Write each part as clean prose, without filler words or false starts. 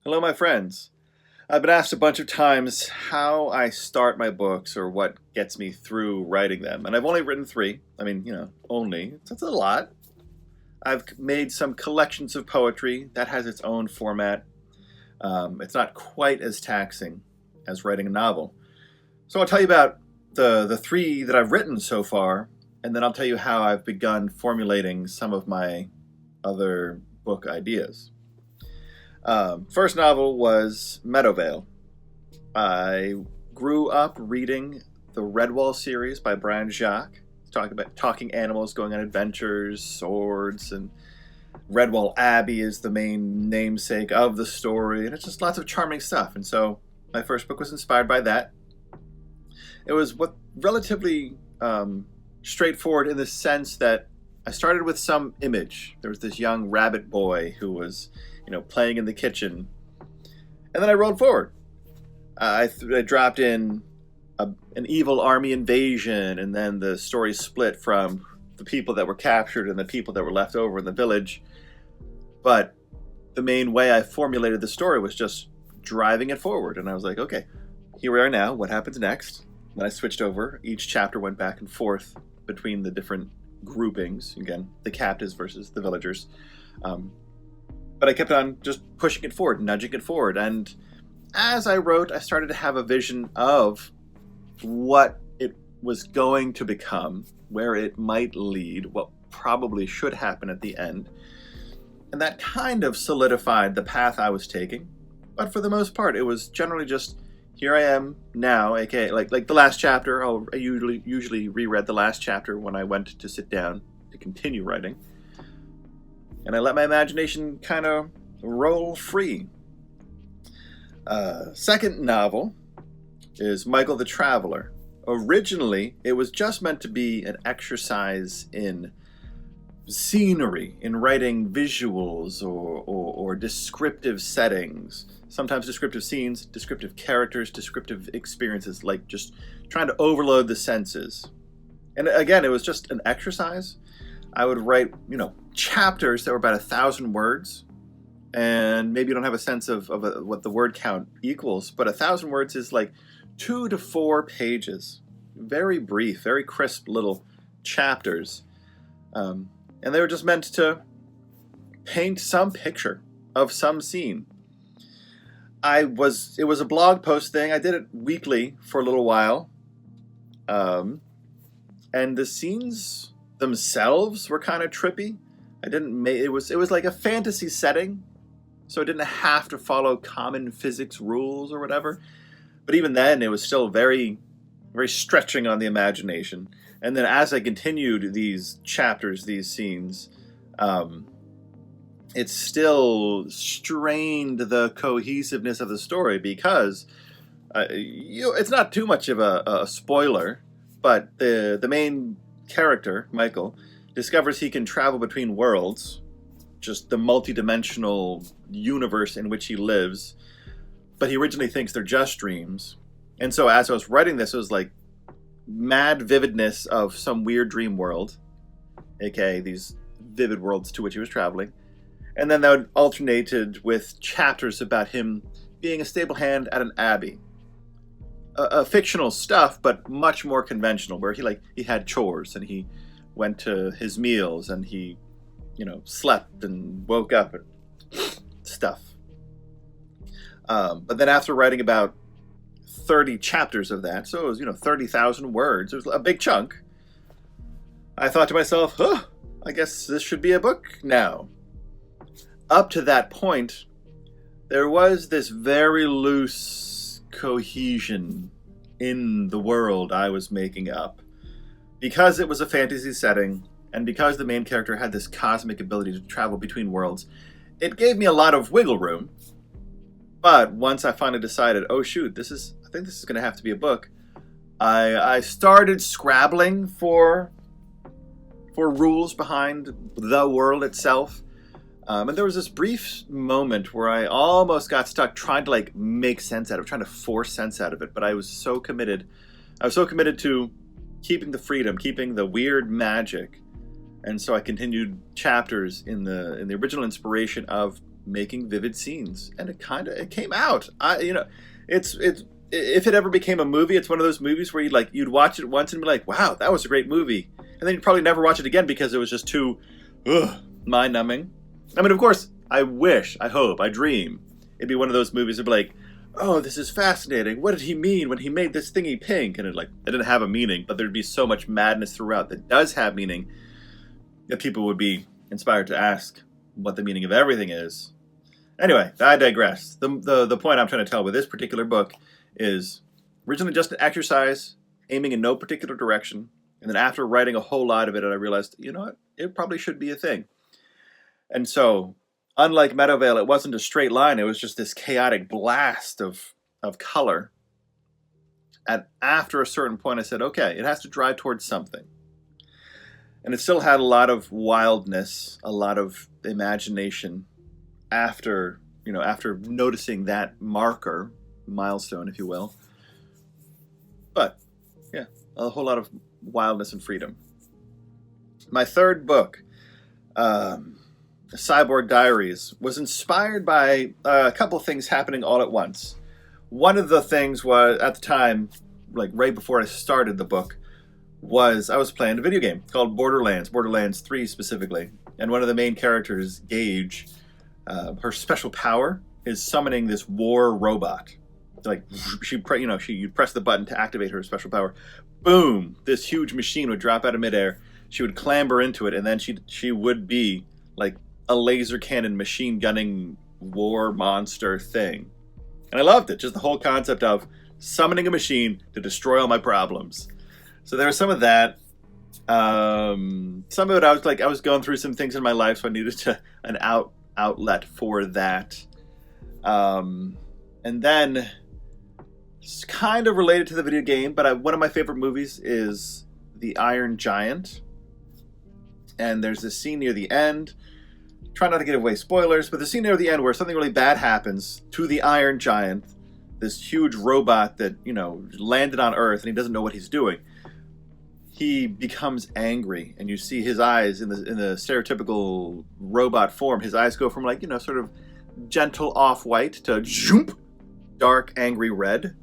Hello, my friends. I've been asked a bunch of times how I start my books or what gets me through writing them. And I've only written three. Only. That's a lot. I've made some collections of poetry that has its own format. It's not quite as taxing as writing a novel. So I'll tell you about the three that I've written so far, and then I'll tell you how I've begun formulating some of my other book ideas. First novel was Meadowvale. I grew up reading the Redwall series by Brian Jacques. Talk about talking animals going on adventures, swords, and Redwall Abbey is the main namesake of the story, and it's just lots of charming stuff. And so my first book was inspired by that. It was relatively straightforward in the sense that I started with some image. There was this young rabbit boy who was playing in the kitchen. And then I rolled forward. I dropped in an evil army invasion, and then the story split from the people that were captured and the people that were left over in the village. But the main way I formulated the story was just driving it forward. And I was like, okay, here we are now. What happens next? Then I switched over. Each chapter went back and forth between the different groupings. Again, the captives versus the villagers. But I kept on just pushing it forward, nudging it forward. And as I wrote, I started to have a vision of what it was going to become, where it might lead, what probably should happen at the end. And that kind of solidified the path I was taking. But for the most part, it was generally just, here I am now, aka like the last chapter. I usually reread the last chapter when I went to sit down to continue writing. And I let my imagination kind of roll free. Second novel is Michael the Traveler. Originally, it was just meant to be an exercise in scenery, in writing visuals or descriptive settings. Sometimes descriptive scenes, descriptive characters, descriptive experiences, like just trying to overload the senses. And again, it was just an exercise. I would write, chapters that were about 1,000 words, and maybe you don't have a sense of what the word count equals, but 1,000 words is like 2 to 4 pages. Very brief, very crisp little chapters. And they were just meant to paint some picture of some scene. It was a blog post thing. I did it weekly for a little while. And the scenes themselves were kind of trippy. It was like a fantasy setting, so it didn't have to follow common physics rules or whatever. But even then, it was still very, very stretching on the imagination. And then as I continued these chapters, these scenes, it still strained the cohesiveness of the story because it's not too much of a spoiler, but the main character, Michael, discovers he can travel between worlds, just the multi-dimensional universe in which he lives, but he originally thinks they're just dreams. And so as I was writing this, it was like mad vividness of some weird dream world, aka these vivid worlds to which he was traveling. And then that would alternated with chapters about him being a stable hand at an abbey. A fictional stuff, but much more conventional, where he had chores and he went to his meals and he, slept and woke up and stuff. But then after writing about 30 chapters of that, so it was 30,000 words, it was a big chunk. I thought to myself, I guess this should be a book now. Up to that point, there was this very loose cohesion in the world I was making up. Because it was a fantasy setting, and because the main character had this cosmic ability to travel between worlds, it gave me a lot of wiggle room. But once I finally decided, oh shoot, I think this is going to have to be a book, I started scrabbling for rules behind the world itself. And there was this brief moment where I almost got stuck trying to make sense out of it, trying to force sense out of it. But I was so committed. To keeping the freedom, keeping the weird magic. And so I continued chapters in the original inspiration of making vivid scenes, and it came out. It's if it ever became a movie, it's one of those movies where you'd watch it once and be like, wow, that was a great movie, and then you'd probably never watch it again because it was just too mind-numbing. I mean, of course, I wish, I hope, I dream it'd be one of those movies that'd be like, oh, this is fascinating. What did he mean when he made this thingy pink? And it didn't have a meaning, but there'd be so much madness throughout that does have meaning that people would be inspired to ask what the meaning of everything is. Anyway, I digress. The point I'm trying to tell with this particular book is originally just an exercise, aiming in no particular direction, and then after writing a whole lot of it, I realized, you know what, it probably should be a thing. And so, unlike Meadowvale, it wasn't a straight line. It was just this chaotic blast of color. And after a certain point, I said, okay, it has to drive towards something. And it still had a lot of wildness, a lot of imagination after noticing that milestone, if you will. But, yeah, a whole lot of wildness and freedom. My third book, Cyborg Diaries, was inspired by a couple of things happening all at once. One of the things was, at the time, like right before I started the book, was I was playing a video game called Borderlands 3 specifically. And one of the main characters, Gage, her special power is summoning this war robot. Like, you'd press the button to activate her special power. Boom! This huge machine would drop out of midair. She would clamber into it, and then she would be like a laser cannon machine gunning war monster thing. And I loved it. Just the whole concept of summoning a machine to destroy all my problems. So there was some of that. Some of it I was going through some things in my life, so I needed an outlet for that. And then it's kind of related to the video game, but one of my favorite movies is The Iron Giant. And there's this scene near the end. Try not to give away spoilers, but the scene near the end where something really bad happens to the Iron Giant, this huge robot that, landed on Earth and he doesn't know what he's doing. He becomes angry, and you see his eyes in the stereotypical robot form. His eyes go from sort of gentle off-white to zoom, dark, angry red.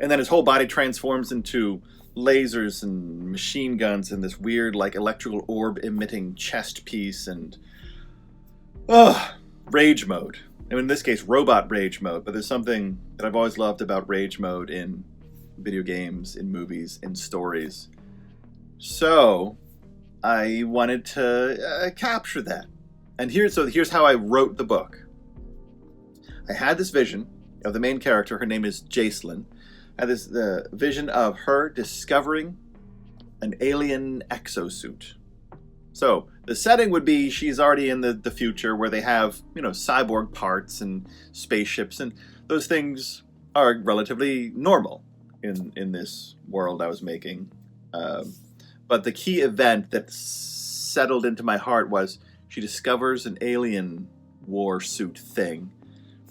And then his whole body transforms into lasers and machine guns and this weird, electrical orb-emitting chest piece and rage mode. And in this case, robot rage mode. But there's something that I've always loved about rage mode in video games, in movies, in stories. So I wanted to capture that. And here's how I wrote the book. I had this vision of the main character. Her name is Jacelyn. I had this vision of her discovering an alien exosuit. So the setting would be she's already in the future where they have, cyborg parts and spaceships, and those things are relatively normal in this world I was making. But the key event that settled into my heart was she discovers an alien war suit thing,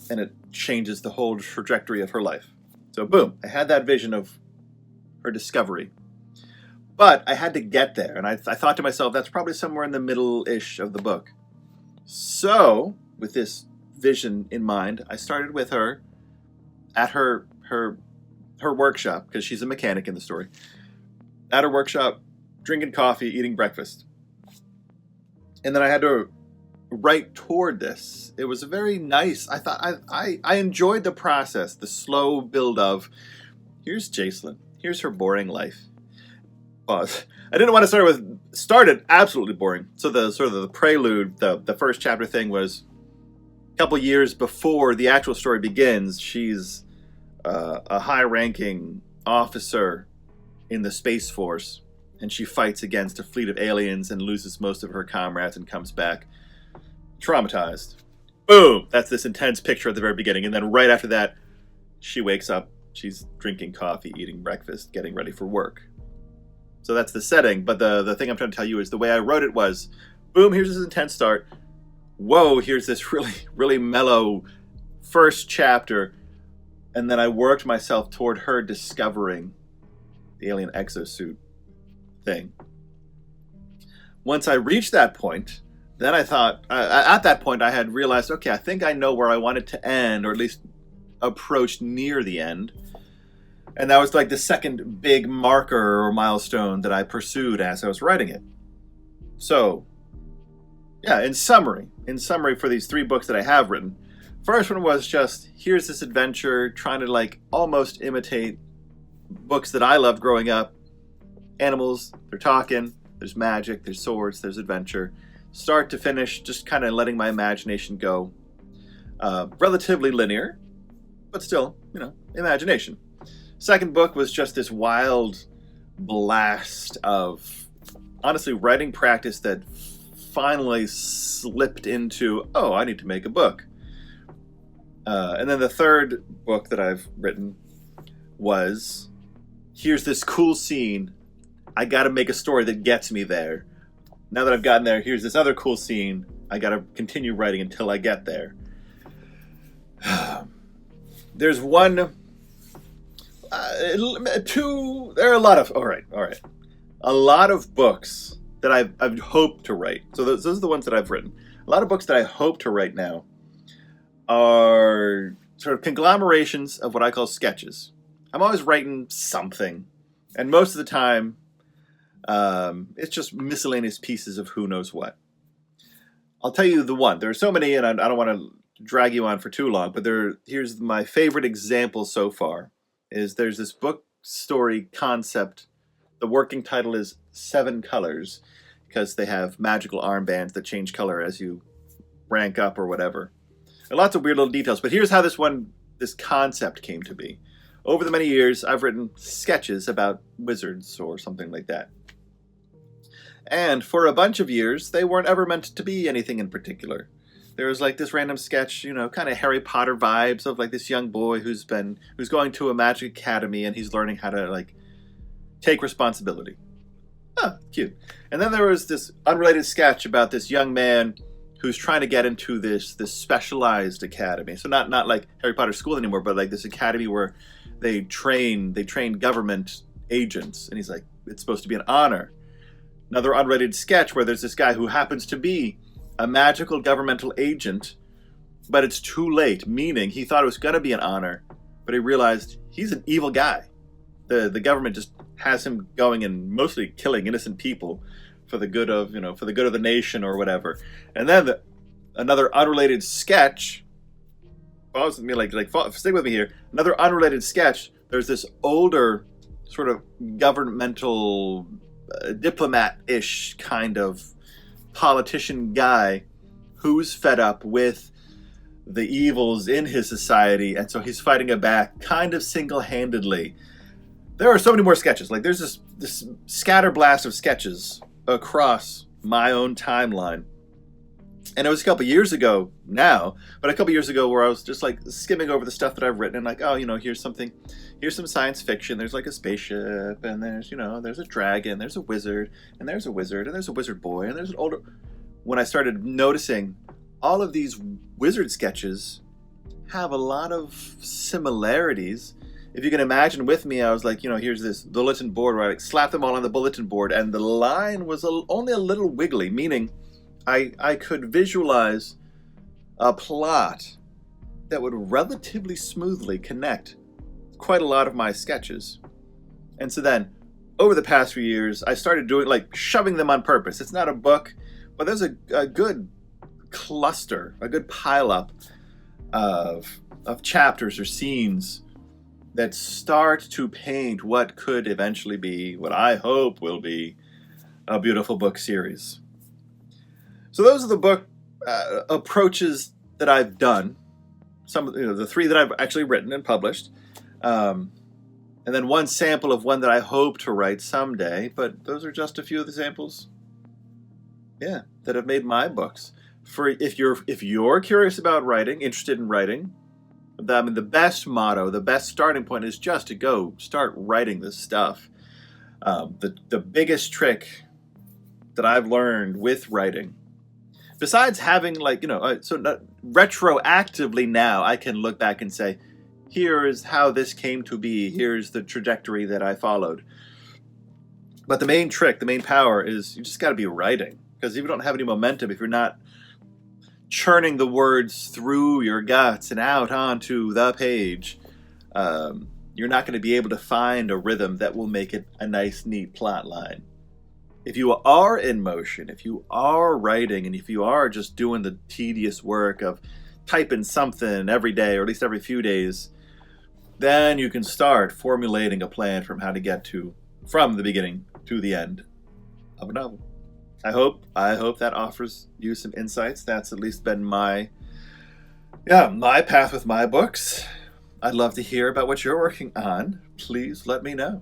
and it changes the whole trajectory of her life. So boom, I had that vision of her discovery. But I had to get there, and I thought to myself, that's probably somewhere in the middle-ish of the book. So, with this vision in mind, I started with her at her workshop, because she's a mechanic in the story. At her workshop, drinking coffee, eating breakfast. And then I had to write toward this. It was very nice. I thought I enjoyed the process, the slow build of, here's Jacelyn, here's her boring life. Pause. I didn't want to started absolutely boring. So the prelude, the first chapter thing was a couple years before the actual story begins. She's a high-ranking officer in the Space Force, and she fights against a fleet of aliens and loses most of her comrades and comes back traumatized. Boom! That's this intense picture at the very beginning. And then right after that, she wakes up, she's drinking coffee, eating breakfast, getting ready for work. So that's the setting, but the thing I'm trying to tell you is the way I wrote it was, boom, here's this intense start. Whoa, here's this really, really mellow first chapter. And then I worked myself toward her discovering the alien exosuit thing. Once I reached that point, Then I thought, at that point, I had realized, okay, I think I know where I wanted to end, or at least approach near the end. And that was like the second big marker or milestone that I pursued as I was writing it. So, yeah, in summary for these 3 books that I have written, first one was just, here's this adventure trying to like almost imitate books that I loved growing up. Animals, they're talking, there's magic, there's swords, there's adventure. Start to finish, just kind of letting my imagination go. Relatively linear, but still, imagination. Second book was just this wild blast of, honestly, writing practice that finally slipped into, oh, I need to make a book. And then the third book that I've written was, here's this cool scene. I got to make a story that gets me there. Now that I've gotten there, here's this other cool scene. I got to continue writing until I get there. There's one, 2, there are a lot of, all right. A lot of books that I've hoped to write. So those are the ones that I've written. A lot of books that I hope to write now are sort of conglomerations of what I call sketches. I'm always writing something. And most of the time, it's just miscellaneous pieces of who knows what. I'll tell you the one. There are so many, and I don't want to drag you on for too long, but here's my favorite example so far. There's this book story concept. The working title is 7 Colors, because they have magical armbands that change color as you rank up or whatever. And lots of weird little details, but here's how this concept came to be. Over the many years, I've written sketches about wizards or something like that. And for a bunch of years, they weren't ever meant to be anything in particular. There was like this random sketch, kind of Harry Potter vibes of like this young boy who's going to a magic academy and he's learning how to like take responsibility. Oh, cute. And then there was this unrelated sketch about this young man who's trying to get into this specialized academy. So not like Harry Potter school anymore, but like this academy where they train government agents. And he's like, it's supposed to be an honor. Another unrelated sketch where there's this guy who happens to be a magical governmental agent, but it's too late, meaning he thought it was going to be an honor, but he realized he's an evil guy. The government just has him going and mostly killing innocent people for the good of the nation or whatever. And then another unrelated sketch. Stick with me here. Another unrelated sketch. There's this older sort of governmental diplomat-ish kind of politician guy who's fed up with the evils in his society, and so he's fighting it back kind of single-handedly. There are so many more sketches. Like there's this scatterblast of sketches across my own timeline. And it was a couple years ago now, but a couple years ago where I was just like skimming over the stuff that I've written and like, oh, here's some science fiction. There's like a spaceship and there's a dragon, there's a wizard, and there's a wizard, and there's a wizard boy, and there's an older... When I started noticing all of these wizard sketches have a lot of similarities. If you can imagine with me, I was like, here's this bulletin board where I like slapped them all on the bulletin board, and the line was only a little wiggly, meaning I could visualize a plot that would relatively smoothly connect quite a lot of my sketches. And so then, over the past few years, I started doing, like, shoving them on purpose. It's not a book, but there's a good cluster, a good pileup of chapters or scenes that start to paint what could eventually be, what I hope will be, a beautiful book series. So those are the book approaches that I've done. Some of the 3 that I've actually written and published. And then one sample of one that I hope to write someday. But those are just a few of the samples, that have made my books. For if you're curious about writing, interested in writing, the best motto, the best starting point is just to go start writing this stuff. The biggest trick that I've learned with writing, besides having retroactively now, I can look back and say, here is how this came to be. Here's the trajectory that I followed. But the main trick, the main power is you just got to be writing. Because if you don't have any momentum, if you're not churning the words through your guts and out onto the page, you're not going to be able to find a rhythm that will make it a nice, neat plot line. If you are in motion, if you are writing, and if you are just doing the tedious work of typing something every day, or at least every few days, then you can start formulating a plan from how to get from the beginning to the end of a novel. I hope that offers you some insights. That's at least been my path with my books. I'd love to hear about what you're working on. Please let me know.